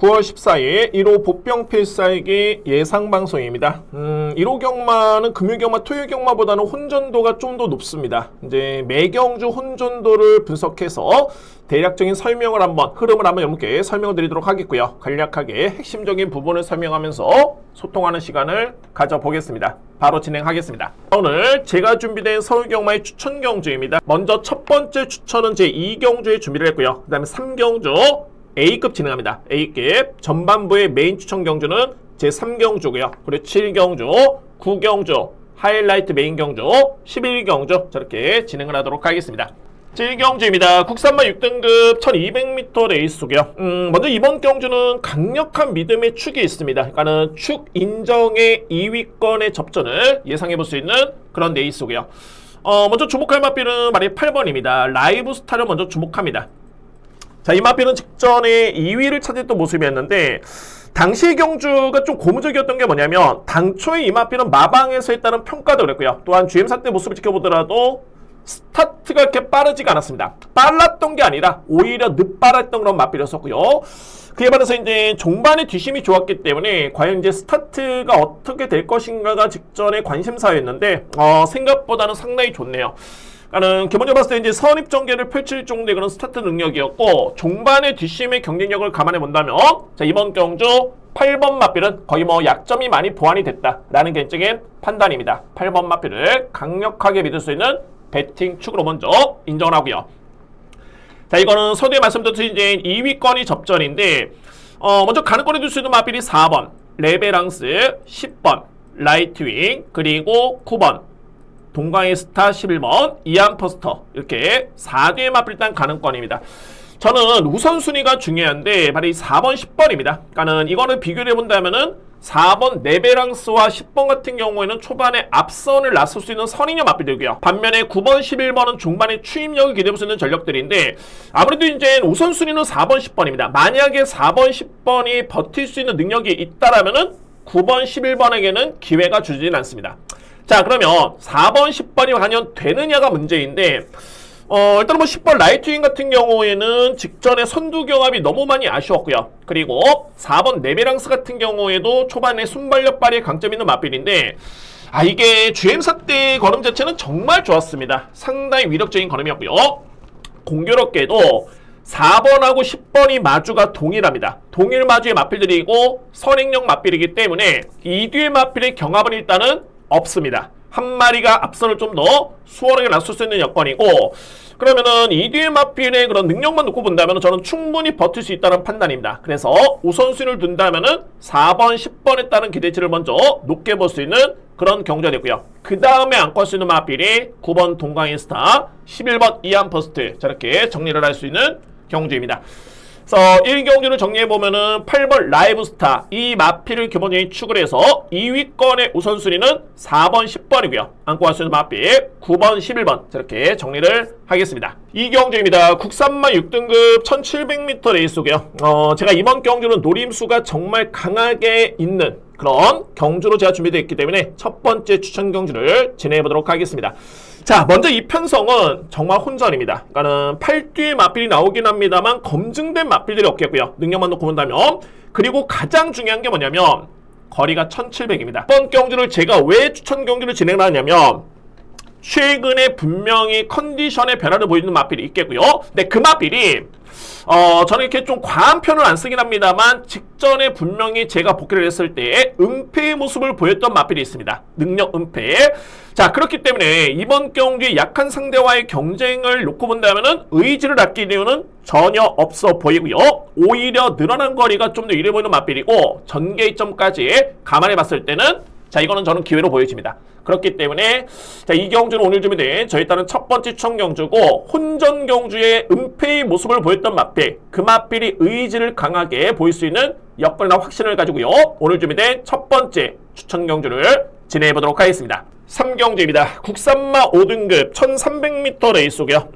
9월 14일 1호 보병필살기 예상방송입니다. 1호 경마는 금요 경마, 토요 경마보다는 혼전도가 좀 더 높습니다. 이제 매경주 혼전도를 분석해서 대략적인 설명을 흐름을 한번 여러분께 설명을 드리도록 하겠고요. 간략하게 핵심적인 부분을 설명하면서 소통하는 시간을 가져보겠습니다. 바로 진행하겠습니다. 오늘 제가 준비된 서울경마의 추천 경주입니다. 먼저 첫 번째 추천은 제 2경주에 준비를 했고요. 그 다음에 3경주 A급 진행합니다. A급 전반부의 메인 추천 경주는 제3경주고요. 그리고 7경주, 9경주, 하이라이트 메인 경주, 11경주 저렇게 진행을 하도록 하겠습니다. 7경주입니다. 국산마 6등급 1200m 레이스고요. 먼저 이번 경주는 강력한 믿음의 축이 있습니다. 그러니까는 축 인정의 2위권의 접전을 예상해 볼 수 있는 그런 레이스고요. 먼저 주목할 마필은 말이 8번입니다. 라이브 스타를 먼저 주목합니다. 자, 이 마필은 직전에 2위를 차지했던 모습이었는데 당시의 경주가 좀 고무적이었던 게 뭐냐면 당초에 이 마필은 마방에서 했다는 평가도 그랬고요. 또한 GM사 때 모습을 지켜보더라도 스타트가 이렇게 빠르지가 않았습니다. 빨랐던 게 아니라 오히려 늦빨았던 그런 마필이었었고요. 그에 반해서 이제 종반의 뒷심이 좋았기 때문에 과연 이제 스타트가 어떻게 될 것인가가 직전에 관심사였는데 생각보다는 상당히 좋네요. 그러니까는 기본적으로 봤을 때 이제 선입전개를 펼칠 정도의 그런 스타트 능력이었고 종반의 뒷심의 경쟁력을 감안해 본다면 자, 이번 경주 8번 마필은 거의 뭐 약점이 많이 보완이 됐다라는 개인적인 판단입니다. 8번 마필을 강력하게 믿을 수 있는 배팅 축으로 먼저 인정을 하고요. 자, 이거는 서두에 말씀드렸듯이 이제 2위권이 접전인데 먼저 가능권에 둘 수 있는 마필이 4번 레베랑스, 10번 라이트윙, 그리고 9번 동강의 스타, 11번 이안퍼스터, 이렇게 4뒤의 마필 일단 가능권입니다. 저는 우선순위가 중요한데 바로 이 4번, 10번입니다. 그러니까는 이거는 비교를 해본다면은 4번 네베랑스와 10번 같은 경우에는 초반에 앞선을 나설 수 있는 선인형 마필들이고요. 반면에 9번, 11번은 중반에 추임력을 기대할 수 있는 전력들인데 아무래도 이제 우선순위는 4번, 10번입니다. 만약에 4번, 10번이 버틸 수 있는 능력이 있다라면은 9번, 11번에게는 기회가 주지는 않습니다. 자, 그러면 4번, 10번이 과연 되느냐가 문제인데 일단은 뭐 10번 라이트윙 같은 경우에는 직전에 선두 경합이 너무 많이 아쉬웠고요. 그리고 4번 네베랑스 같은 경우에도 초반에 순발력 발휘에 강점 있는 마필인데 이게 GM사 때 걸음 자체는 정말 좋았습니다. 상당히 위력적인 걸음이었고요. 공교롭게도 4번하고 10번이 마주가 동일합니다. 동일 마주의 마필들이고 선행력 마필이기 때문에 이 뒤의 마필의 경합은 일단은 없습니다. 한 마리가 앞선을 좀 더 수월하게 나설 수 있는 여건이고 그러면은 이 뒤의 마필의 그런 능력만 놓고 본다면 저는 충분히 버틸 수 있다는 판단입니다. 그래서 우선순위를 둔다면은 4번, 10번에 따른 기대치를 먼저 높게 볼 수 있는 그런 경주가 되고요. 그 다음에 안고 할 수 있는 마필이 9번 동강의 스타, 11번 이안퍼스트 저렇게 정리를 할 수 있는 경주입니다. 그래서 1경주를 정리해보면은 8번 라이브스타 이 마필을 기본적인 축을 해서 2위권의 우선순위는 4번, 10번이고요. 안고 갈 수 있는 마필 9번, 11번 저렇게 정리를 하겠습니다. 2경주입니다. 국산마 6등급 1700m 레이스고요. 제가 이번 경주는 노림수가 정말 강하게 있는 그런 경주로 제가 준비되어 있기 때문에 첫 번째 추천 경주를 진행해보도록 하겠습니다. 자, 먼저 이 편성은 정말 혼전입니다. 그러니까는 8뒤의 마필이 나오긴 합니다만 검증된 마필들이 없겠고요. 능력만 놓고 본다면. 그리고 가장 중요한 게 뭐냐면 거리가 1700입니다. 이번 경주를 제가 왜 추천 경주를 진행을 하냐면 최근에 분명히 컨디션의 변화를 보이는 마필이 있겠고요. 근데 그 마필이 저는 이렇게 좀 과한 편을 안 쓰긴 합니다만 직전에 분명히 제가 복귀를 했을 때 은폐의 모습을 보였던 마필이 있습니다. 능력 은폐. 자, 그렇기 때문에 이번 경주에 약한 상대와의 경쟁을 놓고 본다면은 의지를 아낄 이유는 전혀 없어 보이고요. 오히려 늘어난 거리가 좀 더 이래 보이는 마필이고 전개점까지 감안해 봤을 때는 자, 이거는 저는 기회로 보여집니다. 그렇기 때문에 자, 이 경주는 오늘 준비된 저희 따른 첫 번째 추천 경주고 혼전 경주의 은폐의 모습을 보였던 마필 그 마필이 의지를 강하게 보일 수 있는 여건이나 확신을 가지고요. 오늘 준비된 첫 번째 추천 경주를 진행해 보도록 하겠습니다. 3경주입니다. 국산마 5등급 1300m 레이스고요.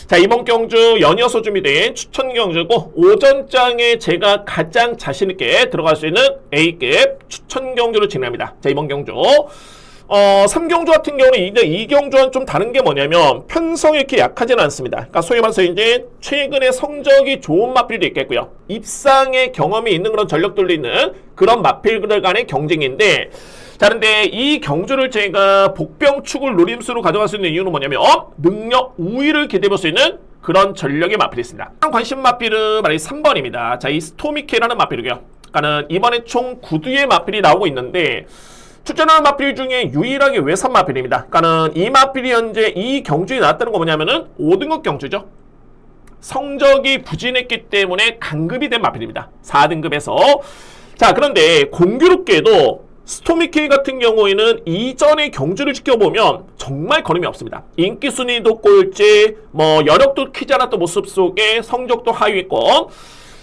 자, 이번 경주 연이어서 준비된 추천 경주고 오전장에 제가 가장 자신있게 들어갈 수 있는 A급 추천 경주를 진행합니다. 자, 이번 경주 삼경주 같은 경우는 이제 이경주와는 좀 다른 게 뭐냐면 편성이 이렇게 약하지는 않습니다. 그러니까 소위 말해서 이제 최근에 성적이 좋은 마필도 있겠고요. 입상의 경험이 있는 그런 전력들도 있는 그런 마필들 간의 경쟁인데, 자, 근데 이 경주를 제가 복병축을 노림수로 가져갈 수 있는 이유는 뭐냐면 능력 우위를 기대해볼 수 있는 그런 전력의 마필이 있습니다. 관심 마필은 말이 3번입니다. 자, 이 스토미케라는 마필이고요. 그러니까는 이번에 총 9두의 마필이 나오고 있는데 출전하는 마필 중에 유일하게 외산 마필입니다. 그러니까는 이 마필이 현재 이 경주에 나왔다는 거 뭐냐면은 5등급 경주죠. 성적이 부진했기 때문에 강급이 된 마필입니다. 4등급에서. 자, 그런데 공교롭게도 스토미케이 같은 경우에는 이전의 경주를 지켜보면 정말 걸음이 없습니다. 인기 순위도 꼴찌, 여력도 키지 않았던 모습 속에 성적도 하위권.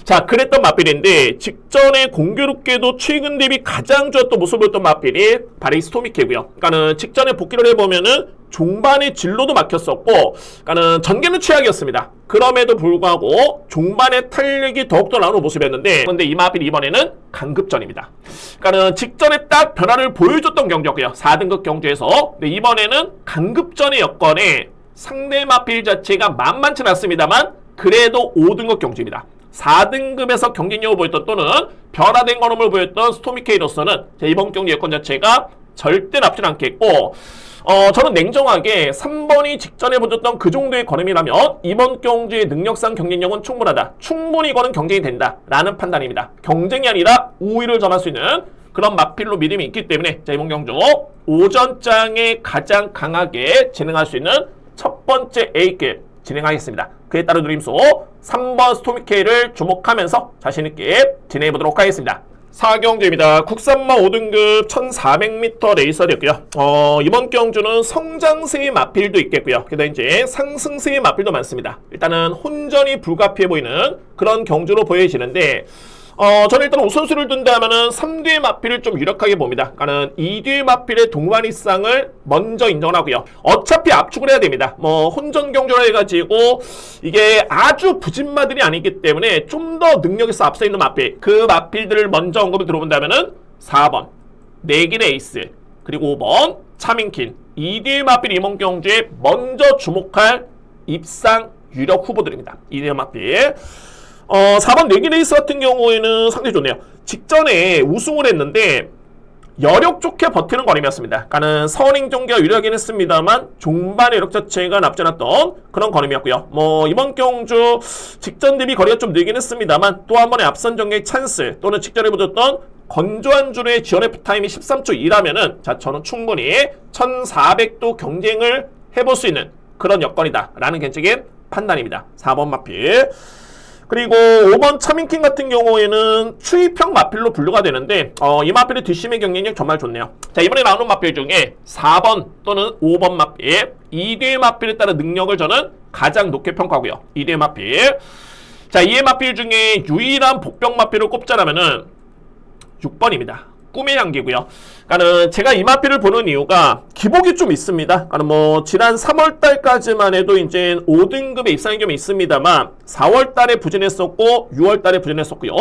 자, 그랬던 마필인데 직전에 공교롭게도 최근 대비 가장 좋았던 모습을 보였던 마필이 바로 이 스토미케고요. 그러니까는 직전에 복귀를 해보면은 종반의 진로도 막혔었고, 그러니까는 전개는 최악이었습니다. 그럼에도 불구하고 종반의 탄력이 더욱더 나오는 모습이었는데, 그런데 이 마필이 이번에는 강급전입니다. 그러니까는 직전에 딱 변화를 보여줬던 경주였고요. 4등급 경주에서. 근데 이번에는 강급전의 여건에 상대 마필 자체가 만만치 않습니다만 그래도 5등급 경주입니다. 4등급에서 경쟁력을 보였던 또는 변화된 걸음을 보였던 스토미케이로서는 이번 경기 여건 자체가 절대 나쁘진 않겠고, 저는 냉정하게 3번이 직전에 보여줬던 그 정도의 걸음이라면 이번 경주의 능력상 경쟁력은 충분하다. 충분히 이거는 경쟁이 된다. 라는 판단입니다. 경쟁이 아니라 우위를 점할 수 있는 그런 마필로 믿음이 있기 때문에 이번 경주 오전장에 가장 강하게 진행할 수 있는 첫 번째 A급 진행하겠습니다. 그에 따른 누림수 3번 스토미케이를 주목하면서 자신있게 진행해보도록 하겠습니다. 4경주입니다. 국산마 5등급 1400m 레이서였고요. 이번 경주는 성장세의 마필도 있겠고요. 그다음 이제 상승세의 마필도 많습니다. 일단은 혼전이 불가피해 보이는 그런 경주로 보여지는데, 저는 일단 우선수를 둔다면은 3뒤의 마필을 좀 유력하게 봅니다. 그러니까는 2뒤의 마필의 동반이상을 먼저 인정하고요. 어차피 압축을 해야 됩니다. 혼전 경주라 해가지고 이게 아주 부진마들이 아니기 때문에 좀 더 능력에서 앞서 있는 마필, 그 마필들을 먼저 언급을 들어본다면은 4번 내길의 에이스, 그리고 5번 차민킨, 2뒤의 마필 이번 경주에 먼저 주목할 입상 유력 후보들입니다. 2뒤의 마필. 4번 내기레이스 같은 경우에는 상당히 좋네요. 직전에 우승을 했는데 여력 좋게 버티는 걸음이었습니다. 그러니까는 선행 종기가 유리하긴 했습니다만 종반의 여력 자체가 나쁘지 않았던 그런 걸음이었고요. 이번 경주 직전 대비 거리가 좀 늘긴 했습니다만 또 한 번의 앞선 전개의 찬스, 또는 직전에 보셨던 건조한 줄의 지원 F 타임이 13초 2라면은 자, 저는 충분히 1400도 경쟁을 해볼 수 있는 그런 여건이다 라는 개인적인 판단입니다. 4번 마필. 그리고 5번 차민킨 같은 경우에는 추입형 마필로 분류가 되는데 이 마필의 뒷심의 경쟁력 정말 좋네요. 자, 이번에 나오는 마필 중에 4번 또는 5번 마필, 2뒤의 마필에 따른 능력을 저는 가장 높게 평가하고요. 2뒤의 마필. 자, 2의 마필 중에 유일한 복병 마필을 꼽자라면은 6번입니다. 꿈의 향기고요. 그러니까는 제가 이 마필을 보는 이유가 기복이 좀 있습니다. 그러니까 지난 3월달까지만 해도 이제 5등급에 입상의 경험이 있습니다만 4월달에 부진했었고 6월달에 부진했었고요.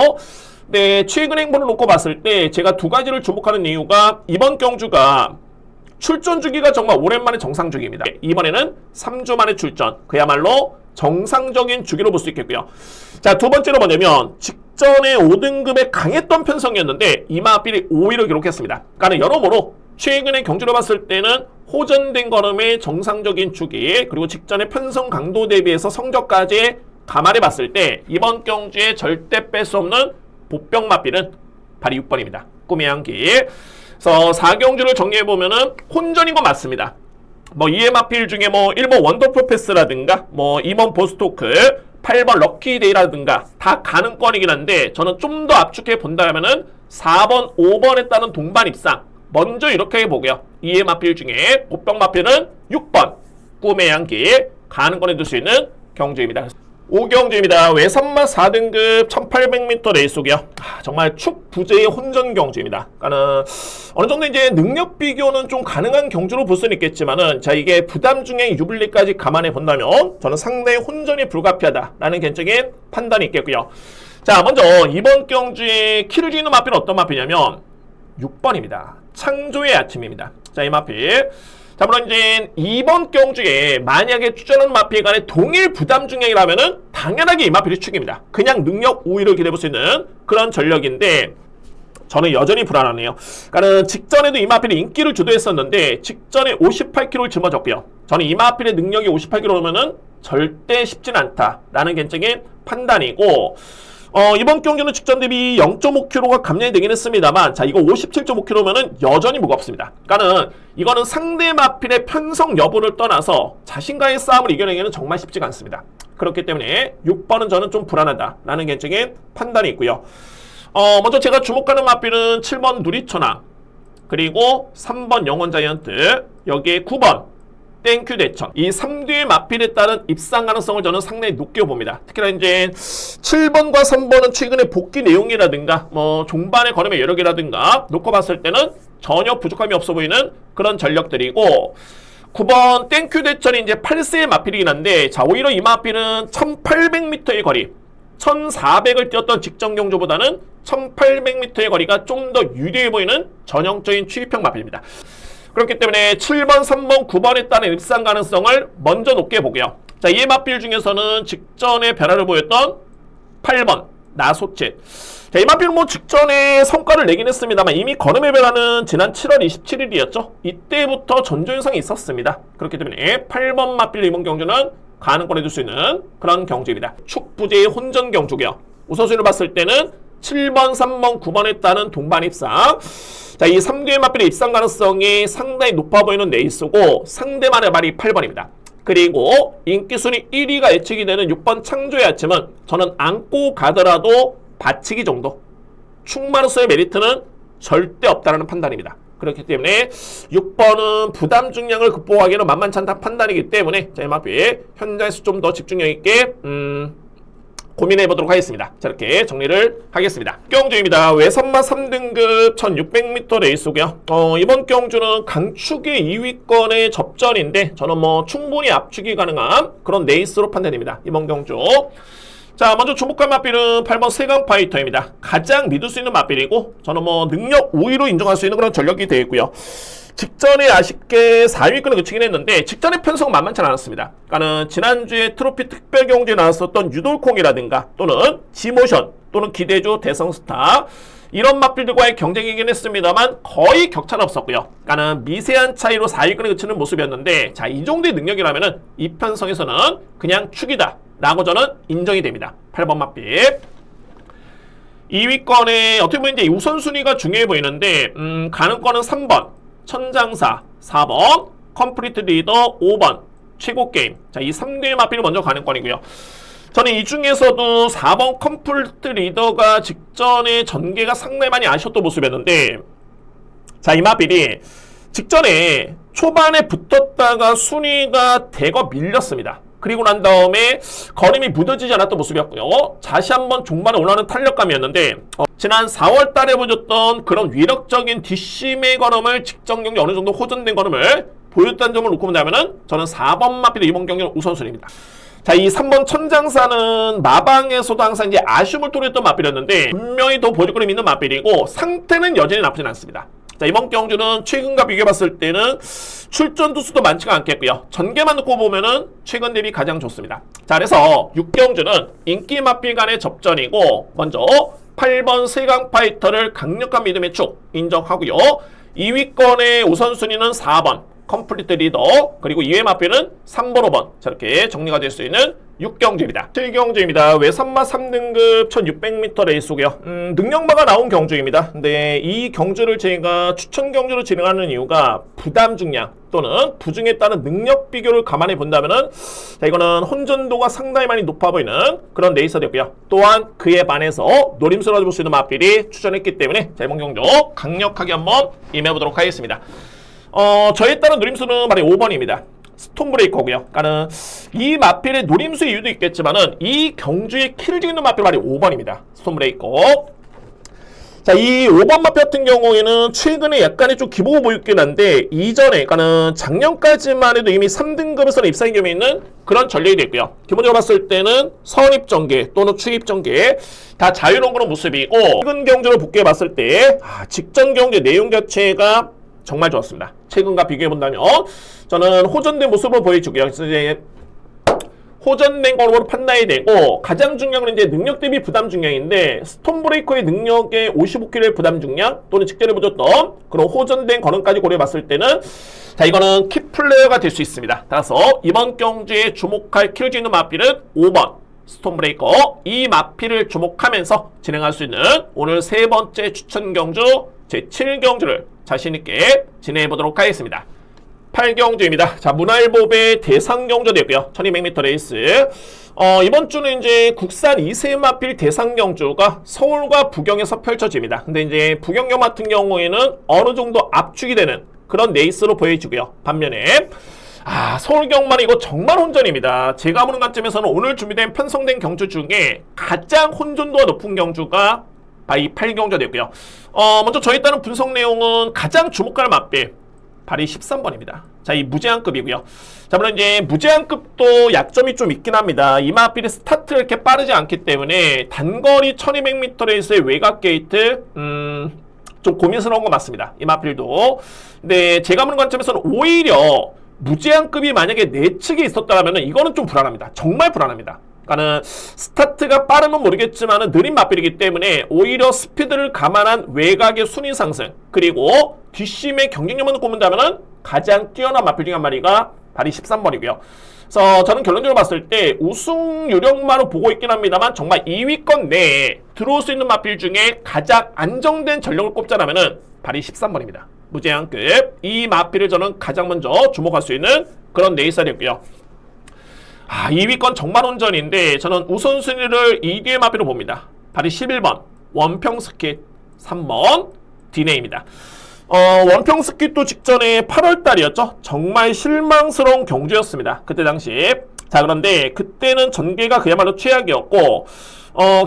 네, 최근 행보를 놓고 봤을 때 제가 두 가지를 주목하는 이유가 이번 경주가 출전 주기가 정말 오랜만에 정상 주기입니다. 이번에는 3주 만에 출전, 그야말로 정상적인 주기로 볼 수 있겠고요. 자, 두 번째로 뭐냐면 직전에 5등급에 강했던 편성이었는데 이 마필이 5위를 기록했습니다. 그러니까 여러모로 최근에 경주를 봤을 때는 호전된 걸음의 정상적인 주기, 그리고 직전의 편성 강도 대비해서 성적까지 감안해 봤을 때 이번 경주에 절대 뺄 수 없는 복병 마필은 바로 6번입니다. 꿈의 향기. 그래서 4경주를 정리해보면은 혼전인 거 맞습니다. 2의 마필 중에 1번 원더풀 패스라든가 2번 보스토크, 8번 럭키데이라든가 다 가능권이긴 한데 저는 좀 더 압축해 본다면은 4번, 5번에 따른 동반 입상 먼저 이렇게 해보고요. 2의 마필 중에 복병 마필은 6번 꿈의 향기 가능권에 둘 수 있는 경주입니다. 5경주입니다. 외산마 4등급 1800m 레이스고요. 정말 축부재의 혼전 경주입니다. 그러니까는 어느 정도 이제 능력 비교는 좀 가능한 경주로 볼 수는 있겠지만은 자, 이게 부담 중에 유불리까지 감안해 본다면 저는 상당히 혼전이 불가피하다라는 개인적인 판단이 있겠고요. 자, 먼저 이번 경주의 키를 쥐는 마필은 어떤 마필이냐면 6번입니다. 창조의 아침입니다. 자, 이 마필. 자, 물론 이제 이번 경주에 만약에 추천하는 마필 간의 동일 부담 중량이라면은 당연하게 이 마필이 축입니다. 그냥 능력 우위를 기대해볼 수 있는 그런 전력인데 저는 여전히 불안하네요. 그러니까는 직전에도 이 마필이 인기를 주도했었는데 직전에 58kg를 짊어졌고요. 저는 이 마필의 능력이 58kg면은 절대 쉽진 않다라는 개인적인 판단이고 이번 경기는 직전 대비 0.5kg가 감량이 되긴 했습니다만 자 이거 57.5kg면은 여전히 무겁습니다. 그러니까는 이거는 상대 마필의 편성 여부를 떠나서 자신과의 싸움을 이겨내기는 정말 쉽지가 않습니다. 그렇기 때문에 6번은 저는 좀 불안하다라는 개인적인 판단이 있고요. 먼저 제가 주목하는 마필은 7번 누리천왕 그리고 3번 영원자이언트 여기에 9번 땡큐 대천 이 3뒤의 마필에 따른 입상 가능성을 저는 상당히 높게 봅니다. 특히나 이제 7번과 3번은 최근에 복귀 내용이라든가 뭐 종반의 걸음의 여력이라든가 놓고 봤을 때는 전혀 부족함이 없어 보이는 그런 전력들이고 9번 땡큐 대천이 이제 8세의 마필이긴 한데 자 오히려 이 마필은 1800m의 거리 1400을 뛰었던 직전 경주보다는 1800m의 거리가 좀 더 유리해 보이는 전형적인 추입형 마필입니다. 그렇기 때문에 7번, 3번, 9번에 따른 입상 가능성을 먼저 높게 보고요. 자, 이 마필 중에서는 직전에 변화를 보였던 8번 나소쳇. 자, 이 마필은 뭐 직전에 성과를 내긴 했습니다만 이미 걸음의 변화는 지난 7월 27일이었죠. 이때부터 전조 현상이 있었습니다. 그렇기 때문에 8번 마필 이번 경주는 가능권에 둘 수 있는 그런 경주입니다. 축부제의 혼전 경주고요. 우선순위를 봤을 때는 7번, 3번, 9번에 따른 동반 입상. 자, 이 3뒤의 마필의 입상 가능성이 상당히 높아 보이는 레이스고 상대만의 말이 8번입니다. 그리고 인기순위 1위가 예측이 되는 6번 창조의 아침은 저는 안고 가더라도 받치기 정도. 충마로서의 메리트는 절대 없다는 판단입니다. 그렇기 때문에 6번은 부담 중량을 극복하기는 만만치 않다 판단이기 때문에 자, 이 마필 현장에서 좀 더 집중력 있게 고민해 보도록 하겠습니다. 자, 이렇게 정리를 하겠습니다. 경주입니다. 외선마 3등급 1600m 레이스고요. 이번 경주는 강축의 2위권의 접전인데 저는 뭐 충분히 압축이 가능한 그런 레이스로 판단됩니다. 이번 경주. 자, 먼저 주목할 마필은 8번 세강 파이터입니다. 가장 믿을 수 있는 마필이고 저는 뭐 능력 우위로 인정할 수 있는 그런 전력이 되어 있고요. 직전에 아쉽게 4위권을 그치긴 했는데 직전의 편성은 만만치 않았습니다. 그러니까는 지난주에 트로피 특별 경주에 나왔었던 유돌콩이라든가 또는 지모션 또는 기대주 대성스타 이런 마필들과의 경쟁이긴 했습니다만 거의 격차는 없었고요. 그러니까는 미세한 차이로 4위권에 그치는 모습이었는데 자, 이 정도의 능력이라면은 이 편성에서는 그냥 축이다 라고 저는 인정이 됩니다. 8번 마필 2위권에 어떻게 보면 이제 우선순위가 중요해 보이는데 가능권은 3번 천장사, 4번 컴플리트 리더, 5번 최고게임. 자, 이 3개의 마필이 먼저 가능권이고요. 저는 이 중에서도 4번 컴플리트 리더가 직전에 전개가 상당히 많이 아쉬웠던 모습이었는데 자, 이 마필이 직전에 초반에 붙었다가 순위가 대거 밀렸습니다. 그리고 난 다음에 걸음이 무뎌지지 않았던 모습이었고요. 다시 한번 종반에 올라오는 탄력감이었는데 지난 4월 달에 보여줬던 그런 위력적인 뒷심의 걸음을 직전 경기 어느 정도 호전된 걸음을 보였다는 점을 놓고 본다면은 저는 4번 마필의 이번 경기는 우선순위입니다. 자, 이 3번 천장사는 마방에서도 항상 이제 아쉬움을 토로했던 마필이었는데 분명히 더 보여줄 거리 있는 마필이고 상태는 여전히 나쁘진 않습니다. 자, 이번 경주는 최근과 비교해봤을 때는 출전 두수도 많지가 않겠고요. 전개만 놓고 보면은 최근 대비 가장 좋습니다. 자, 그래서 6경주는 인기 마필 간의 접전이고 먼저 8번 세강 파이터를 강력한 믿음의 축 인정하고요. 2위권의 우선순위는 4번 컴플리트 리더 그리고 2회 마필은 3번 5번 저렇게 정리가 될 수 있는 6경주입니다. 7경주입니다. 외선마 3등급 1600m 레이스고요. 능력마가 나온 경주입니다. 근데 이 경주를 제가 추천 경주로 진행하는 이유가 부담 중량 또는 부중에 따른 능력 비교를 감안해 본다면은 자, 이거는 혼전도가 상당히 많이 높아 보이는 그런 레이스가 되고요. 또한 그에 반해서 노림수를 얻을 수 있는 마필이 추천했기 때문에 자, 이번 경주 강력하게 한번 임해보도록 하겠습니다. 저에 따른 노림수는 말이 5번입니다. 스톤브레이커고요. 그러니까는 이 마필의 노림수의 이유도 있겠지만은 이 경주의 키를 찍는 마필 말이 5번입니다. 스톤브레이커. 자, 이 5번 마필 같은 경우에는 최근에 약간의 좀 기복을 보였긴 한데 이전에 그러니까는 작년까지만 해도 이미 3등급에서는 입상이 겸해 있는 그런 전력이 됐고요. 기본적으로 봤을 때는 선입 전개 또는 추입 전개 다 자유로운 그런 모습이고 최근 경주를 복귀해 봤을 때 직전 경주 내용 자체가 정말 좋았습니다. 최근과 비교해본다면 저는 호전된 모습을 보여주고요. 이제 호전된 걸로 판단이 되고, 가장 중요한 건 이제 능력 대비 부담 중량인데, 스톤브레이커의 능력의 55kg의 부담 중량 또는 직전에 보여줬던 그런 호전된 거능까지 고려해봤을 때는, 자, 이거는 키플레이어가 될 수 있습니다. 따라서 이번 경주에 주목할 키를 있는 마필은 5번 스톤브레이커, 이 마필을 주목하면서 진행할 수 있는 오늘 세 번째 추천 경주 제7경주를 자신있게 진행해보도록 하겠습니다. 8경주입니다. 자, 문화일보배 대상경주 되고요. 1200m 레이스. 이번 주는 이제 국산 2세 마필 대상경주가 서울과 부경에서 펼쳐집니다. 근데 이제 부경경 같은 경우에는 어느 정도 압축이 되는 그런 레이스로 보여지고요. 반면에 서울경만 이거 정말 혼전입니다. 제가 보는 관점에서는 오늘 준비된 편성된 경주 중에 가장 혼전도가 높은 경주가 바로 이 8경주가 되고요. 먼저 저희 따른 분석 내용은 가장 주목할 마필 바로 13번입니다. 자, 이 무제한급이고요. 자, 물론 이제 무제한급도 약점이 좀 있긴 합니다. 이 마필이 스타트가 이렇게 빠르지 않기 때문에 단거리 1200m에서의 외곽 게이트, 좀 고민스러운 건 맞습니다. 이 마필도. 근데 제가 보는 관점에서는 오히려 무제한급이 만약에 내 측에 있었다면 이거는 좀 불안합니다. 정말 불안합니다. 그러니까는 스타트가 빠르면 모르겠지만 느린 마필이기 때문에 오히려 스피드를 감안한 외곽의 순위 상승, 그리고 뒷심의 경쟁력만 놓고 본다면 가장 뛰어난 마필 중 한 마리가 바로 13번이고요. 그래서 저는 결론적으로 봤을 때 우승 유력마로 보고 있긴 합니다만 정말 2위권 내에 들어올 수 있는 마필 중에 가장 안정된 전력을 꼽자라면 바로 13번입니다. 무제한급. 이 마필을 저는 가장 먼저 주목할 수 있는 그런 레이서였고요. 2위권 정말 혼전인데 저는 우선순위를 2개의 마필로 봅니다. 바로 11번 원평스킷, 3번 디네입니다. 원평스킷도 직전에 8월달이었죠. 정말 실망스러운 경주였습니다. 그때 당시에. 자, 그런데 그때는 전개가 그야말로 최악이었고,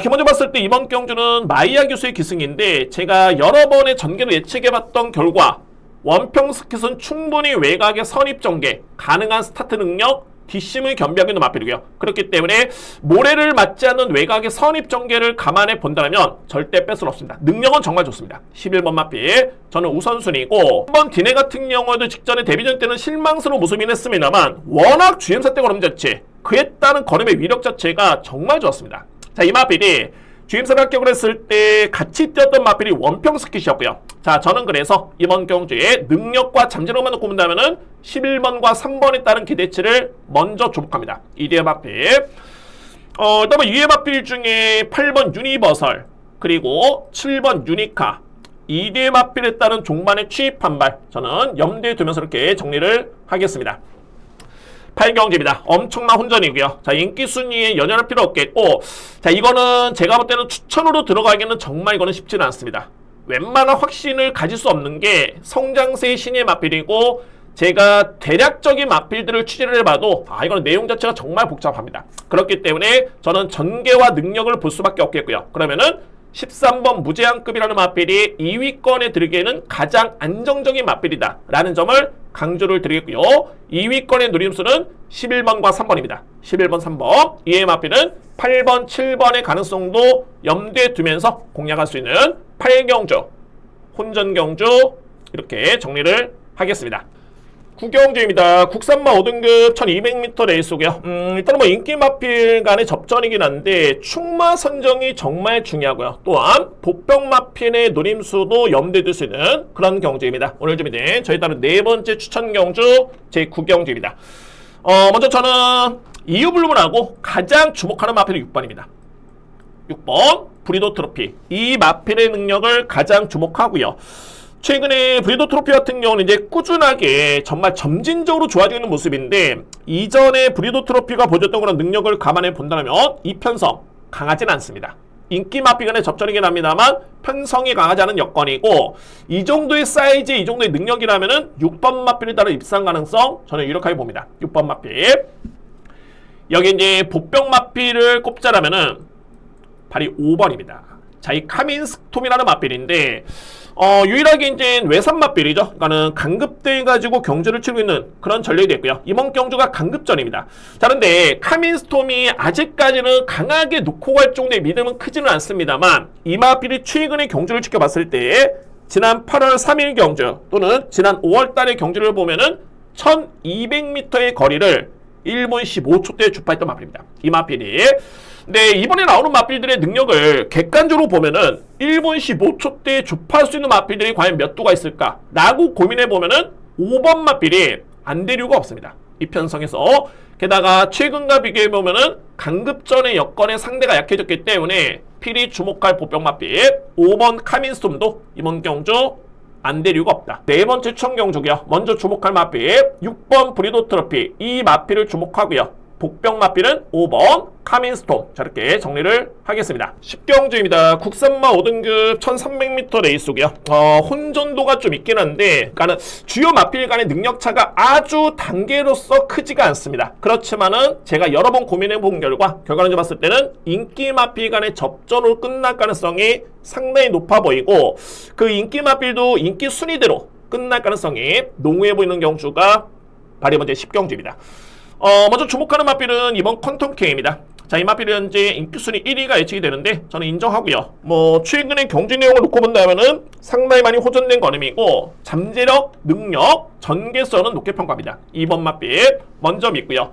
기본적으로 봤을 때 이번 경주는 마이야 교수의 기승인데, 제가 여러 번의 전개를 예측해봤던 결과 원평스킷은 충분히 외곽의 선입 전개, 가능한 스타트 능력, 뒷심을 겸비하고 있는 마필이고요. 그렇기 때문에 모래를 맞지 않는 외곽의 선입 전개를 감안해 본다면 절대 뺄 수는 없습니다. 능력은 정말 좋습니다. 11번 마필 저는 우선순위고, 1번 디네 같은 경우에도 직전에 데뷔전 때는 실망스러운 모습이긴 했습니다만 워낙 GM사 때 걸음 자체, 그에 따른 걸음의 위력 자체가 정말 좋았습니다. 자, 이 마필이 GM사를 합격을 했을 때 같이 뛰었던 마필이 원평스킷이었고요. 자, 저는 그래서 이번 경주에 능력과 잠재력만 놓고 본다면은 11번과 3번에 따른 기대치를 먼저 주목합니다. 이디의 마필. 일단 2의 마필 중에 8번 유니버설, 그리고 7번 유니카, 2의 마필에 따른 종반의 취입 한발, 저는 염두에 두면서 이렇게 정리를 하겠습니다. 8경주입니다. 엄청난 혼전이고요. 자, 인기 순위에 연연할 필요 없겠고, 자, 이거는 제가 볼 때는 추천으로 들어가기는 정말 이거는 쉽지는 않습니다. 웬만한 확신을 가질 수 없는 게 성장세의 신의 마필이고, 제가 대략적인 마필들을 취재를 해봐도 이거는 내용 자체가 정말 복잡합니다. 그렇기 때문에 저는 전개와 능력을 볼 수밖에 없겠고요. 그러면은 13번 무제한급이라는 마필이 2위권에 들기에는 가장 안정적인 마필이다 라는 점을 강조를 드리겠고요. 2위권의 누림수는 11번과 3번입니다. 11번, 3번. 이의 마필은 8번, 7번의 가능성도 염두에 두면서 공략할 수 있는 8경주, 혼전경주, 이렇게 정리를 하겠습니다. 9경주입니다. 국산마 5등급 1200m 레이스고요. 일단은 인기 마필 간의 접전이긴 한데 충마 선정이 정말 중요하고요. 또한 복병 마필의 노림수도 염두에 둘 수 있는 그런 경주입니다. 오늘 준비된 저희 따른 네 번째 추천 경주 제9경주입니다. 먼저 저는 이유 불문하고 가장 주목하는 마필은 6번입니다. 6번 브리도 트로피. 이 마필의 능력을 가장 주목하고요. 최근에 브리도 트로피 같은 경우는 이제 꾸준하게 정말 점진적으로 좋아지고 있는 모습인데, 이전에 브리도 트로피가 보여줬던 그런 능력을 감안해 본다면 이 편성 강하진 않습니다. 인기 마필 간의 접전이긴 합니다만 편성이 강하지 않은 여건이고, 이 정도의 사이즈, 이 정도의 능력이라면은 6번 마필에 따른 입상 가능성 저는 유력하게 봅니다. 6번 마필. 여기 이제 복병 마필을 꼽자라면은 바로 5번입니다. 자, 이 카민스톰이라는 마필인데, 유일하게 이제 외산 마필이죠. 그러니까는 강급대 가지고 경주를 치고 있는 그런 전력이 됐고요. 이번 경주가 강급전입니다. 자, 그런데 카민스톰이 아직까지는 강하게 놓고 갈 정도의 믿음은 크지는 않습니다만, 이 마필이 최근에 경주를 지켜봤을 때 지난 8월 3일 경주 또는 지난 5월 달의 경주를 보면은 1200m의 거리를 1분 15초대에 주파했던 마필입니다. 이 마필이. 근데 이번에 나오는 마필들의 능력을 객관적으로 보면은 1분 15초대에 주파할 수 있는 마필들이 과연 몇 도가 있을까? 라고 고민해 보면은 5번 마필이 안 될 이유가 없습니다. 이 편성에서. 게다가 최근과 비교해 보면은 강급전의 여건에 상대가 약해졌기 때문에 필히 주목할 보병 마필 5번 카민스톰도 이번 경주 안 될 이유가 없다. 네 번째 추천 경주고요. 먼저 주목할 마필 6번 브리도 트로피 이 마필을 주목하고요. 복병 마필은 5번 카민스톰. 저렇게 정리를 하겠습니다. 10경주입니다. 국산마 5등급 1300m 레이스고요. 혼전도가 좀 있긴 한데 그러니까 주요 마필 간의 능력차가 아주 단계로서 크지가 않습니다. 그렇지만은 제가 여러 번 고민해 본 결과론적으로 봤을 때는 인기 마필 간의 접전으로 끝날 가능성이 상당히 높아 보이고 그 인기 마필도 인기 순위대로 끝날 가능성이 농후해 보이는 경주가 바로 이번 제 10경주입니다. 먼저 주목하는 마필은 이번 퀀텀K입니다. 자, 이 마필은 현재 인기순위 1위가 예측이 되는데 저는 인정하고요. 최근의 경주 내용을 놓고 본다면은 상당히 많이 호전된 걸음이고 잠재력, 능력, 전개성은 높게 평가합니다. 2번 마필 먼저 믿고요.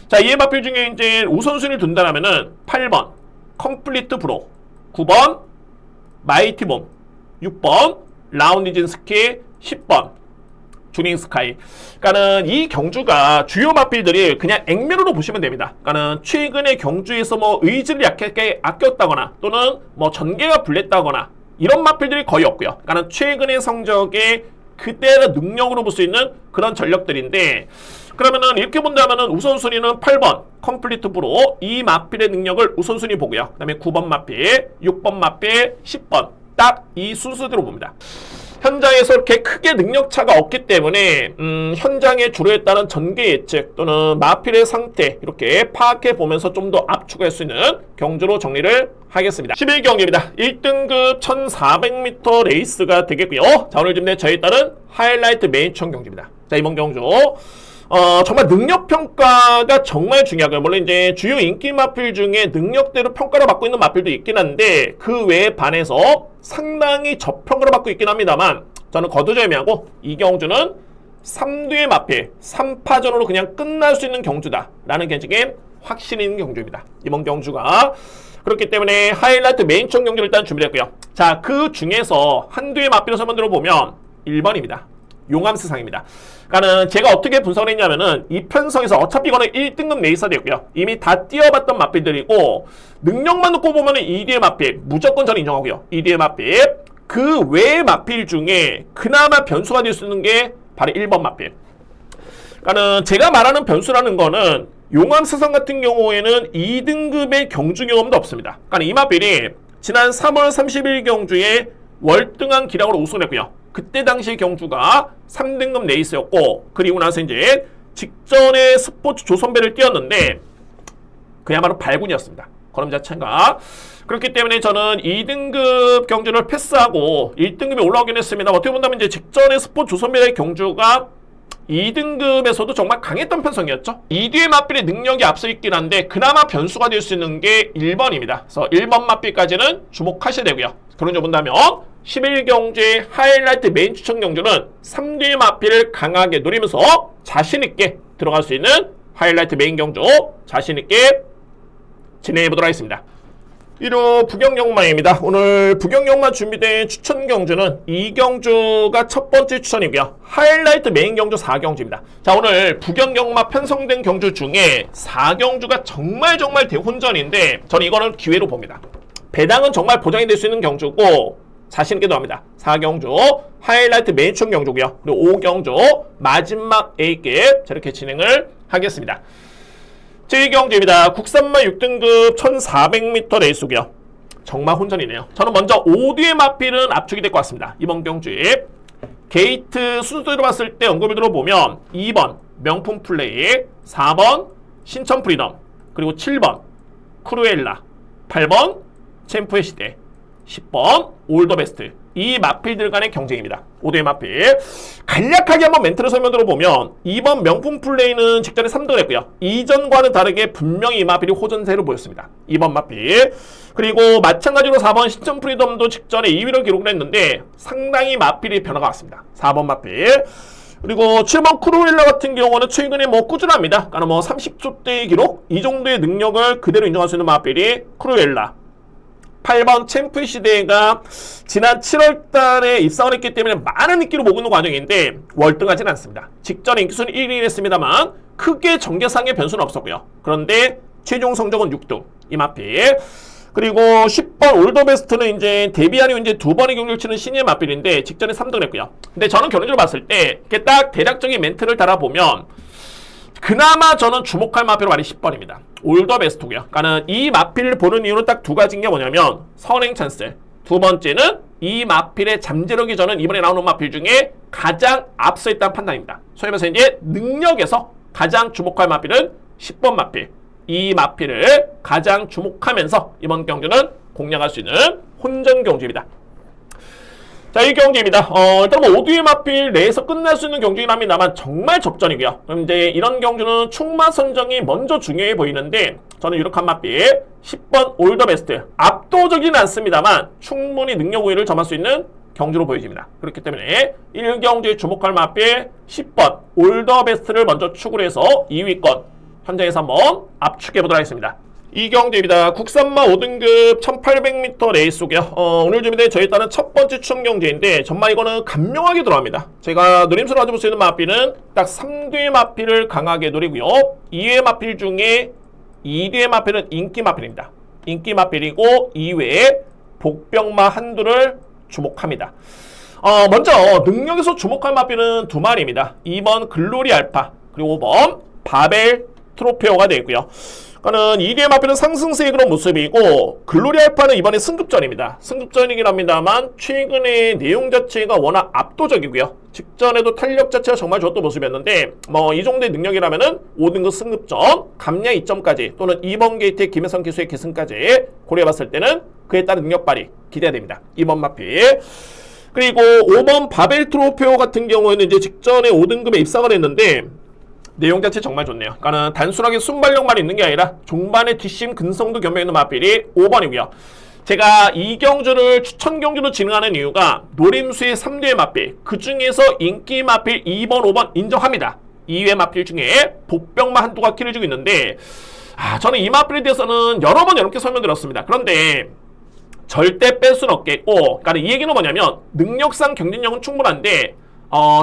자, 이 마필 중에 이제 우선순위를 둔다면은 8번 컴플리트 브로, 9번 마이티몬, 6번 라운디진스키, 10번 주닝 스카이. 그러니까는 이 경주가 주요 마필들이 그냥 액면으로 보시면 됩니다. 그러니까는 최근의 경주에서 의지를 약하게 아꼈다거나 또는 전개가 불렸다거나 이런 마필들이 거의 없고요. 그러니까는 최근의 성적에 그대로 능력으로 볼 수 있는 그런 전력들인데 그러면은 이렇게 본다면은 우선순위는 8번 컴플리트 브로 이 마필의 능력을 우선순위 보고요. 그 다음에 9번 마필, 6번 마필, 10번 딱 이 순서대로 봅니다. 현장에서 이렇게 크게 능력차가 없기 때문에 현장에 주로에 따른 전개 예측 또는 마필의 상태 이렇게 파악해 보면서 좀 더 압축할 수 있는 경주로 정리를 하겠습니다. 11경기입니다. 1등급 1400m 레이스가 되겠고요. 자, 오늘 준비된 저에 따른 하이라이트 메인 추천 경주입니다. 자, 이번 경주 정말 능력평가가 정말 중요하고요. 물론 이제 주요 인기 마필 중에 능력대로 평가를 받고 있는 마필도 있긴 한데 그 외에 반해서 상당히 저평가를 받고 있긴 합니다만 저는 거두절미하고 이 경주는 3두의 마필 3파전으로 그냥 끝날 수 있는 경주다 라는 개인적인 확신이 있는 경주입니다. 이번 경주가 그렇기 때문에 하이라이트 메인총 경주를 일단 준비했고요. 자, 그 중에서 한두의 마필을 한번 들어보면 1번입니다. 용암스상입니다. 그러니까는 제가 어떻게 분석을 했냐면은 이 편성에서 어차피 이거는 1등급 레이서가 되고요. 이미 다 뛰어봤던 마필들이고 능력만 놓고 보면은 2D의 마필 무조건 저는 인정하고요. 2D의 마필 그 외의 마필 중에 그나마 변수가 될 수 있는 게 바로 1번 마필. 그러니까는 제가 말하는 변수라는 거는 용암스상 같은 경우에는 2등급의 경주 경험도 없습니다. 그러니까 이 마필이 지난 3월 30일 경주에 월등한 기량으로 우승했고요. 그때 당시 경주가 3등급 레이스였고 그리고 나서 이제 직전에 스포츠 조선배를 뛰었는데 그야말로 발군이었습니다. 걸음 자체가. 그렇기 때문에 저는 2등급 경주를 패스하고 1등급에 올라오긴 했습니다. 어떻게 본다면 이제 직전에 스포츠 조선배의 경주가 2등급에서도 정말 강했던 편성이었죠. 2뒤의 마필의 능력이 앞서 있긴 한데 그나마 변수가 될 수 있는 게 1번입니다. 그래서 1번 마필까지는 주목하셔야 되고요. 그런 점 본다면 11경주의 하이라이트 메인 추천 경주는 3뒤의 마필을 강하게 노리면서 자신있게 들어갈 수 있는 하이라이트 메인 경주 자신있게 진행해보도록 하겠습니다. 1호 부경영마입니다. 오늘 부경영마 준비된 추천 경주는 이 경주가 첫 번째 추천이고요. 하이라이트 메인 경주 4경주입니다. 자, 오늘 부경영마 편성된 경주 중에 4경주가 정말 대혼전인데 저는 이거는 기회로 봅니다. 배당은 정말 보장이 될 수 있는 경주고 자신있게도 합니다. 4경주 하이라이트 메인 추천 경주고요. 그리고 5경주 마지막 A급 저렇게 진행을 하겠습니다. 제2경주입니다. 국산마 6등급 1400m 레이스고요. 정말 혼전이네요. 저는 먼저 5뒤의 마필은 압축이 될 것 같습니다. 이번 경주에 게이트 순서대로 봤을 때 언급으로 보면 2번 명품 플레이, 4번 신천 프리덤, 그리고 7번 크루엘라, 8번 챔프의 시대, 10번 올더 베스트, 이 마필들 간의 경쟁입니다. 5대 마필. 간략하게 한번 멘트를 설명 들어보면 이번 명품 플레이는 직전에 3등을 했고요. 이전과는 다르게 분명히 이 마필이 호전세를 보였습니다. 이번 마필. 그리고 마찬가지로 4번 신천 프리덤도 직전에 2위를 기록을 했는데 상당히 마필이 변화가 왔습니다. 4번 마필. 그리고 7번 크루엘라 같은 경우는 최근에 뭐 꾸준합니다. 그러니까 뭐 30초대의 기록, 이 정도의 능력을 그대로 인정할 수 있는 마필이 크루엘라. 8번 챔프 시대가 지난 7월달에 입상을 했기 때문에 많은 인기를 모으는 과정인데 월등하지는 않습니다. 직전에 인기순위 1위를 했습니다만 크게 전개상의 변수는 없었고요. 그런데 최종 성적은 6등, 이 마필. 그리고 10번 올더베스트는 이제 데뷔한 이후 이제 2번의 경기를 치는 신예 마필인데 직전에 3등을 했고요. 근데 저는 결론적으로 봤을 때 이렇게 딱 대략적인 멘트를 달아보면 그나마 저는 주목할 마필은 말이 10번입니다. 올더베스트고요. 그러니까는 이 마필을 보는 이유는 딱 두 가지인 게 뭐냐면 선행 찬스. 두 번째는 이 마필의 잠재력이 저는 이번에 나오는 마필 중에 가장 앞서 있다는 판단입니다. 소위 말해서 이제 능력에서 가장 주목할 마필은 10번 마필. 이 마필을 가장 주목하면서 이번 경주는 공략할 수 있는 혼전 경주입니다. 자, 이 경기입니다. 일단 뭐 5두의 마필 내에서 끝날 수 있는 경기긴 합니다만 정말 접전이고요. 그럼 이제 이런 경주는 충마 선정이 먼저 중요해 보이는데 저는 유력한 마필 10번 올더베스트. 압도적이진 않습니다만 충분히 능력 우위를 점할 수 있는 경주로 보여집니다. 그렇기 때문에 1경주에 주목할 마필 10번 올더베스트를 먼저 추구를 해서 2위권 현장에서 한번 압축해보도록 하겠습니다. 이 경주입니다. 국산마 5등급 1800m 레이스고요. 오늘 준비된 저에 따른 첫 번째 추천 경주인데 정말 이거는 간명하게 들어갑니다. 제가 노림수로 가져볼 수 있는 마필은 딱 3뒤의 마필을 강하게 노리고요. 2위의 마필 중에 2뒤의 마필은 인기 마필입니다. 인기 마필이고 2위에 복병마 한두를 주목합니다. 먼저 능력에서 주목할 마필은 두 마리입니다. 2번 글로리 알파 그리고 5번 바벨 트로페오가 되고요. 그러니까는 2위의 마필은 상승세의 그런 모습이고 글로리 알파는 이번에 승급전입니다. 승급전이긴 합니다만 최근의 내용 자체가 워낙 압도적이고요. 직전에도 탄력 자체가 정말 좋았던 모습이었는데 뭐 이 정도의 능력이라면은 5등급 승급전, 감량 2점까지 또는 2번 게이트의 김혜성 기수의 계승까지 고려해봤을 때는 그에 따른 능력 발휘 기대가 됩니다. 2번 마필. 그리고 5번 바벨 트로페오 같은 경우에는 이제 직전에 5등급에 입상을 했는데 내용 자체 정말 좋네요. 그러니까 단순하게 순발력만 있는 게 아니라 종반의 뒷심 근성도 겸해 있는 마필이 5번이고요. 제가 이 경주를 추천 경주로 진행하는 이유가 노림수의 3대의 마필, 그 중에서 인기 마필 2번, 5번 인정합니다. 2위의 마필 중에 복병마 한두가 키를 주고 있는데 저는 이 마필에 대해서는 여러 번 여러분께 설명드렸습니다. 그런데 절대 뺄 수는 없겠고, 그러니까 이 얘기는 뭐냐면 능력상 경쟁력은 충분한데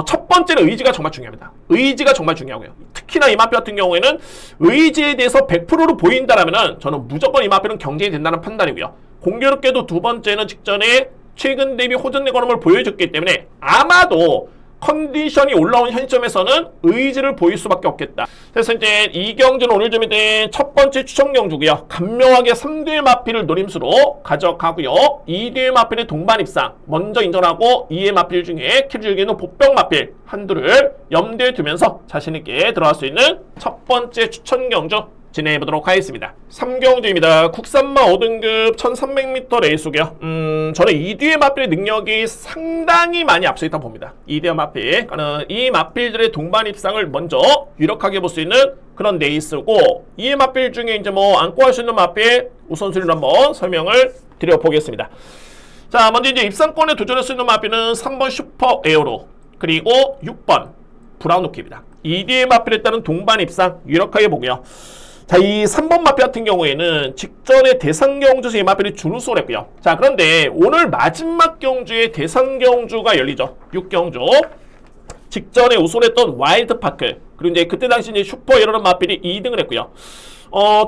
첫 번째는 의지가 정말 중요합니다. 의지가 정말 중요하고요. 특히나 이 마필 같은 경우에는 의지에 대해서 100%로 보인다라면은 저는 무조건 이 마필은 경쟁이 된다는 판단이고요. 공교롭게도 두 번째는 직전에 최근 대비 호전의 걸음을 보여줬기 때문에 아마도 컨디션이 올라온 현 시점에서는 의지를 보일 수밖에 없겠다. 그래서 이제 이 경주는 오늘 준비된 첫 번째 추천 경주고요. 간명하게 3뒤의 마필을 노림수로 가져가고요. 2뒤의 마필의 동반 입상 먼저 인정하고 2위의 마필 중에 키를 즐기는 복병 마필 한두를 염두에 두면서 자신있게 들어갈 수 있는 첫 번째 추천 경주 진행해보도록 하겠습니다. 3경주입니다. 국산마 5등급 1300m 레이스고요. 저는 2뒤의 마필의 능력이 상당히 많이 앞서 있다고 봅니다. 2뒤의 마필. 이 마필들의 동반 입상을 먼저 유력하게 볼 수 있는 그런 레이스고 2의 마필 중에 이제 뭐 안고 할 수 있는 마필 우선순위로 한번 설명을 드려보겠습니다. 자, 먼저 이제 입상권에 도전할 수 있는 마필은 3번 슈퍼 에어로 그리고 6번 브라운 노키입니다. 2뒤의 마필에 따른 동반 입상 유력하게 보고요. 자, 이 3번 마필 같은 경우에는 직전에 대상 경주에서 이 마필이 준우승을 했고요. 자, 그런데 오늘 마지막 경주에 대상 경주가 열리죠. 6경주. 직전에 우승했던 와일드파크. 그리고 이제 그때 당시 이제 슈퍼 에어라는 마필이 2등을 했고요.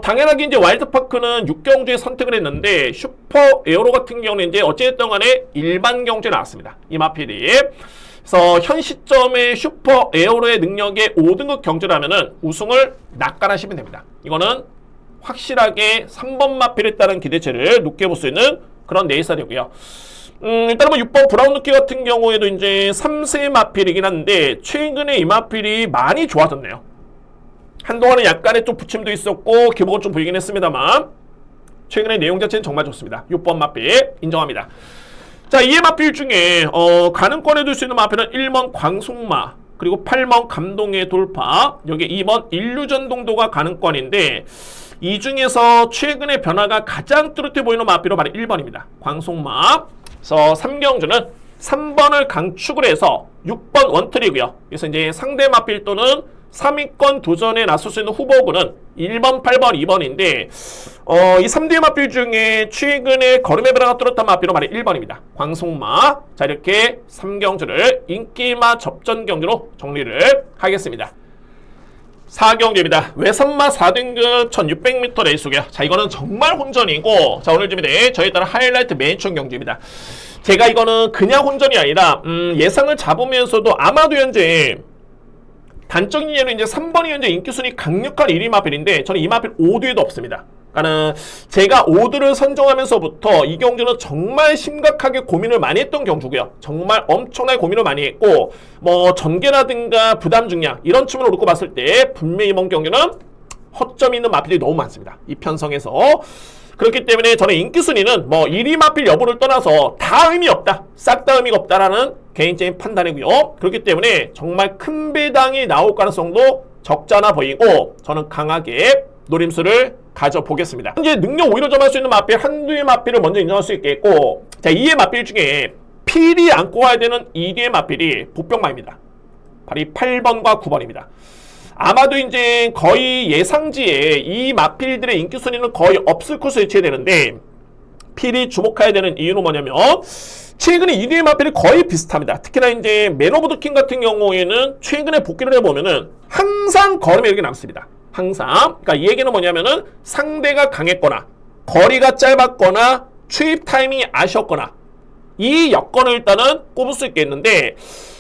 당연하게 이제 와일드파크는 6경주에 선택을 했는데 슈퍼 에어로 같은 경우는 이제 어찌됐든 간에 일반 경주에 나왔습니다. 이 마필이. 그래서 현 시점의 슈퍼 에어로의 능력의 5등급 경주라면은 우승을 낙관하시면 됩니다. 이거는 확실하게 3번 마필에 따른 기대치를 높게 볼 수 있는 그런 네이살이고요. 일단은 뭐 6번 브라운 누키 같은 경우에도 이제 3세 마필이긴 한데 최근에 이 마필이 많이 좋아졌네요. 한동안은 약간의 좀 부침도 있었고 기복은 좀 보이긴 했습니다만 최근에 내용 자체는 정말 좋습니다. 6번 마필 인정합니다. 자, 이에 마필 중에 가능권에 둘 수 있는 마필은 1번 광속마, 그리고 8번 감동의 돌파, 여기 2번 인류전동도가 가능권인데 이 중에서 최근의 변화가 가장 뚜렷해 보이는 마필은 바로 1번입니다. 광속마. 그래서 3경주는 3번을 강축을 해서 6번 원트리고요. 그래서 이제 상대 마필 또는 3위권 도전에 나설 수 있는 후보군은 1번, 8번, 2번인데 이 3대 마필 중에 최근에 걸음의 변화가 뚜렷한 마필은 바로 1번입니다. 광속마. 자, 이렇게 3경주를 인기마 접전 경주로 정리를 하겠습니다. 4경주입니다. 외선마 4등급 1600m 레이스고요. 자, 이거는 정말 혼전이고, 자, 오늘 준비된 저에 따른 하이라이트 메인총 경주입니다. 제가 이거는 그냥 혼전이 아니라 예상을 잡으면서도 아마도 현재 단적인 예로 이제 3번이 현재 인기순위 강력한 1위 마필인데 저는 이 마필 5두에도 없습니다. 그러니까 제가 5두를 선정하면서부터 이 경주는 정말 심각하게 고민을 많이 했던 경주고요. 정말 엄청나게 고민을 많이 했고 뭐 전개라든가 부담 중량 이런 측면으로 놓고 봤을 때 분명히 이번 경주는 허점이 있는 마필이 너무 많습니다. 이 편성에서. 그렇기 때문에 저는 인기순위는 뭐 1위 마필 여부를 떠나서 다 의미 없다. 싹 다 의미가 없다라는 개인적인 판단이고요. 그렇기 때문에 정말 큰 배당이 나올 가능성도 적잖아 보이고 저는 강하게 노림수를 가져보겠습니다. 현재 능력 오히려 점할 수 있는 마필 한두의 마필을 먼저 인정할 수 있겠고, 자, 2의 마필 중에 필이 안고 가야 되는 2의 마필이 보병마입니다. 바로 이 8번과 9번입니다. 아마도 이제 거의 예상지에 이 마필들의 인기 순위는 거의 없을 것으로 예측되는데 필이 주목해야 되는 이유는 뭐냐면 최근에 2위의 마필이 거의 비슷합니다. 특히나 이제 맨 오브 더 킹 같은 경우에는 최근에 복귀를 해보면은 항상 걸음이 이렇게 남습니다. 항상. 그러니까 이 얘기는 뭐냐면은 상대가 강했거나 거리가 짧았거나 추입 타이밍이 아쉬웠거나 이 여건을 일단은 꼽을 수 있겠는데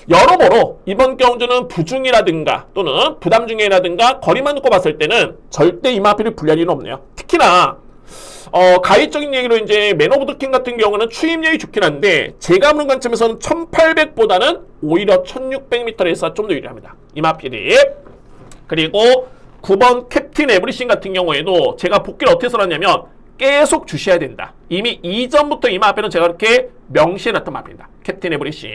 여러모로 이번 경주는 부중이라든가 또는 부담 중이라든가 거리만 놓고 봤을 때는 절대 이 마필이 불리할 일은 없네요. 특히나 가위적인 얘기로 이제 맨 오브 더 킹 같은 경우는 추임력이 좋긴 한데 제가 보는 관점에서는 1800보다는 오히려 1600m에서 좀 더 유리합니다. 이 마필이. 그리고 9번 캡틴 에브리싱 같은 경우에도 제가 복귀를 어떻게 써놨냐면 계속 주셔야 된다. 이미 이전부터 이 마필은 제가 이렇게 명시해놨던 마필입니다. 캡틴 에브리싱.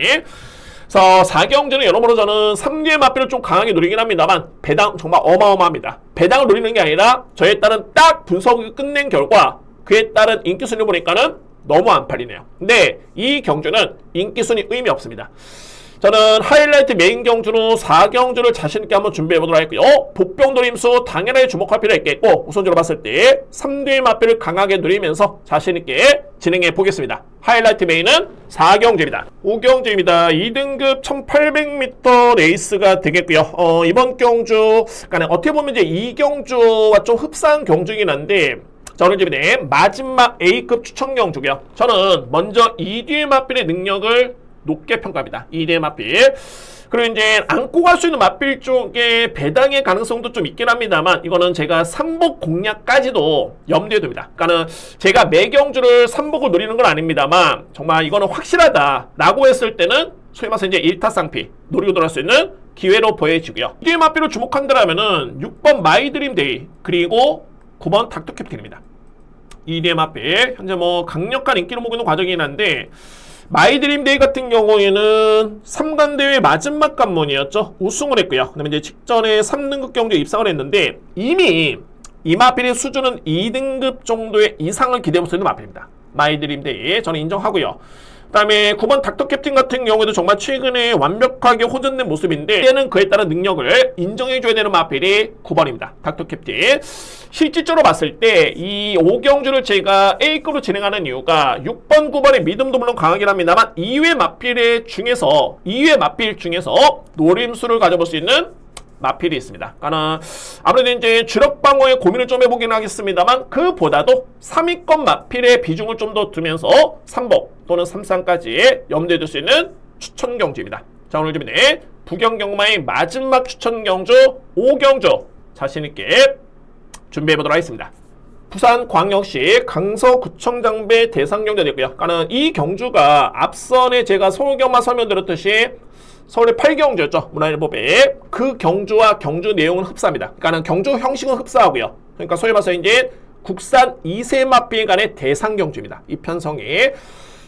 그래서 4경주는 여러모로 저는 3개의 마필을 좀 강하게 노리긴 합니다만 배당 정말 어마어마합니다. 배당을 노리는 게 아니라 저에 따른 딱 분석을 끝낸 결과 그에 따른 인기순위 보니까는 너무 안 팔리네요. 근데 이 경주는 인기순위 의미 없습니다. 저는 하이라이트 메인 경주로 4경주를 자신있게 한번 준비해보도록 하겠고요. 복병 노림수 당연하게 주목할 필요가 있겠고 우선적으로 봤을 때 3대의 마필을 강하게 누리면서 자신있게 진행해 보겠습니다. 하이라이트 메인은 4경주입니다. 5경주입니다. 2등급 1800m 레이스가 되겠고요. 이번 경주 그러니까 어떻게 보면 이제 2경주와 좀 흡사한 경주이긴 한데 저는 지금 마지막 A급 추천 경주고요. 저는 먼저 2뒤의 마필의 능력을 높게 평가합니다. 2대 마필. 그리고 이제 안고 갈 수 있는 마필 쪽에 배당의 가능성도 좀 있긴 합니다만 이거는 제가 3복 공략까지도 염두에 둡니다. 그러니까는 제가 매경주를 3복을 노리는 건 아닙니다만 정말 이거는 확실하다 라고 했을 때는 소위 말해서 이제 1타쌍피 노리고 돌아갈 수 있는 기회로 보여지고요. 2대 마필을 주목한다라면은 6번 마이드림데이 그리고 9번 닥터 캡틴입니다. 2대 마필 현재 뭐 강력한 인기를 모으는 과정이긴 한데 마이드림데이 같은 경우에는 3관 대회 마지막 관문이었죠. 우승을 했고요. 그다음에 이제 직전에 3등급 경주에 입상을 했는데 이미 이 마필의 수준은 2등급 정도의 이상을 기대해볼 수 있는 마필입니다. 마이드림데이 저는 인정하고요. 그 다음에 9번 닥터 캡틴 같은 경우에도 정말 최근에 완벽하게 호전된 모습인데 이때는 그에 따른 능력을 인정해줘야 되는 마필이 9번입니다. 닥터 캡틴. 실질적으로 봤을 때 이 5경주를 제가 A급으로 진행하는 이유가 6번, 9번의 믿음도 물론 강하긴 합니다만 2회 마필 중에서 노림수를 가져볼 수 있는 마필이 있습니다. 그러니까 아무래도 이제 주력 방어에 고민을 좀 해보긴 하겠습니다만 그보다도 3위권 마필의 비중을 좀 더 두면서 3복 또는 3상까지 염두에 둘 수 있는 추천 경주입니다. 자, 오늘 준비된 부경경마의 마지막 추천 경주 5경주 자신있게 준비해보도록 하겠습니다. 부산광역시 강서구청장배 대상경주가 됐고요. 그러니까 이 경주가 앞선에 제가 서울경마 설명드렸듯이 서울의 8경주였죠. 문화일보배. 그 경주와 경주 내용은 흡사합니다. 그러니까 경주 형식은 흡사하고요. 그러니까 소위 말해서 이제 국산 2세 마필 간의 대상 경주입니다. 이 편성이.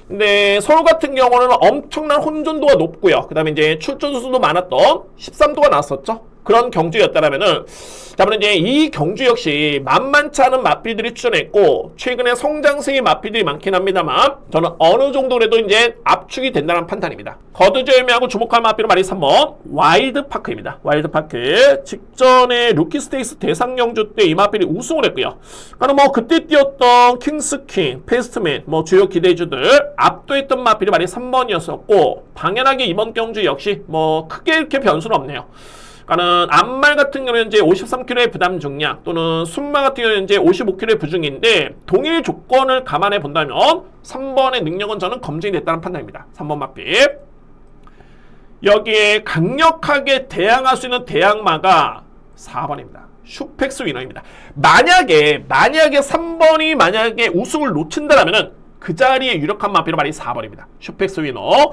근데 서울 같은 경우는 엄청난 혼전도가 높고요. 그 다음에 이제 출전 수도 많았던 13도가 나왔었죠. 그런 경주였다라면은, 자, 그럼 이제 이 경주 역시 만만치 않은 마필들이 출전했고, 최근에 성장세의 마필들이 많긴 합니다만, 저는 어느 정도라도 이제 압축이 된다는 판단입니다. 거두절미하고 주목할 마필은 말이 3번, 와일드파크입니다. 와일드파크. 직전에 루키스테이스 대상 경주 때 이 마필이 우승을 했고요. 그러니까 뭐 그때 뛰었던 킹스킹, 페스트맨, 뭐 주요 기대주들 압도했던 마필이 말이 3번이었었고, 당연하게 이번 경주 역시 뭐 크게 이렇게 변수는 없네요. 그러니까는 암말 같은 경우는 이제 53kg의 부담 중량 또는 순말 같은 경우는 이제 55kg의 부중인데 동일 조건을 감안해 본다면 3번의 능력은 저는 검증이 됐다는 판단입니다. 3번 마필. 여기에 강력하게 대항할 수 있는 대항마가 4번입니다. 슈펙스 위너입니다. 만약에 3번이 만약에 우승을 놓친다라면은 그 자리에 유력한 마필은 말이 4번입니다. 슈펙스 위너.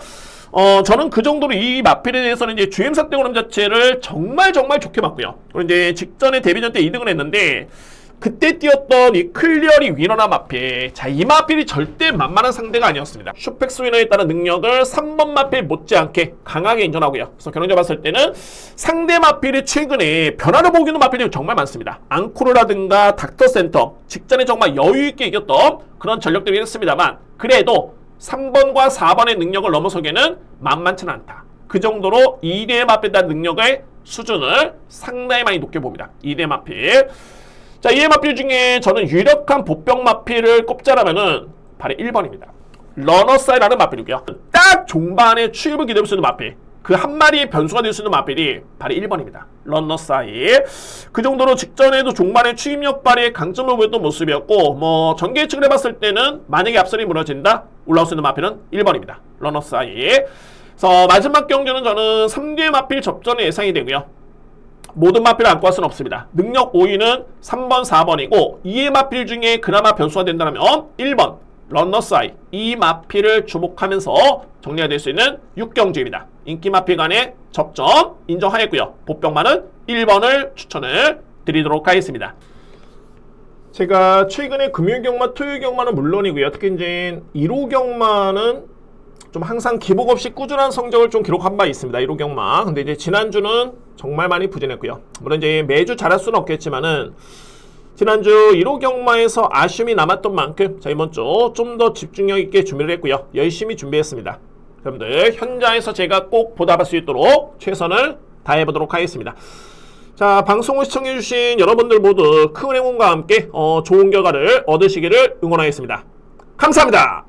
저는 그 정도로 이 마필에 대해서는 이제 GM사 때 오름 자체를 정말 좋게 봤고요. 그리고 이제 직전에 데뷔전 때 2등을 했는데, 그때 뛰었던 이 클리어리 위너나 마필. 자, 이 마필이 절대 만만한 상대가 아니었습니다. 슈펙스 위너에 따른 능력을 3번 마필 못지않게 강하게 인정하고요. 그래서 결론적으로 봤을 때는 상대 마필이 최근에 변화를 보이는 마필이 정말 많습니다. 앙코르라든가 닥터센터, 직전에 정말 여유있게 이겼던 그런 전력들이 했습니다만, 그래도 3번과 4번의 능력을 넘어서기에는 만만치는 않다. 그 정도로 2대 마필에 대한 능력의 수준을 상당히 많이 높게 봅니다. 2대 마필. 자, 2대 마필 중에 저는 유력한 보병 마필을 꼽자라면은 바로 1번입니다. 러너사이라는 마필이고요. 딱 종반에 추입을 기대할 수 있는 마필. 그 한 마리의 변수가 될 수 있는 마필이 바로 1번입니다. 러너사이. 그 정도로 직전에도 종반의 추입력 발휘의 강점을 보였던 모습이었고, 뭐 전개 측을 해봤을 때는 만약에 앞선이 무너진다 올라올 수 있는 마필은 1번입니다. 러너사이. 그래서 마지막 경주는 저는 3대 마필 접전이 예상이 되고요. 모든 마필을 안고 할 수는 없습니다. 능력 5위는 3번, 4번이고 2의 마필 중에 그나마 변수가 된다면 1번 러너사이, 이 마필을 주목하면서 정리가 될 수 있는 6경주입니다. 인기 마필 간의 접점 인정하였고요. 보병만은 1번을 추천을 드리도록 하겠습니다. 제가 최근에 금요경마, 토요경마는 물론이고요. 특히 이제 1호경마는 좀 항상 기복 없이 꾸준한 성적을 좀 기록한 바 있습니다. 1호경마. 근데 이제 지난주는 정말 많이 부진했고요. 물론 이제 매주 잘할 수는 없겠지만은 지난주 1호 경마에서 아쉬움이 남았던 만큼 자, 이번 주 좀 더 집중력 있게 준비를 했고요. 열심히 준비했습니다. 여러분들 현장에서 제가 꼭 보답할 수 있도록 최선을 다해보도록 하겠습니다. 자, 방송을 시청해주신 여러분들 모두 큰 응원과 함께 좋은 결과를 얻으시기를 응원하겠습니다. 감사합니다.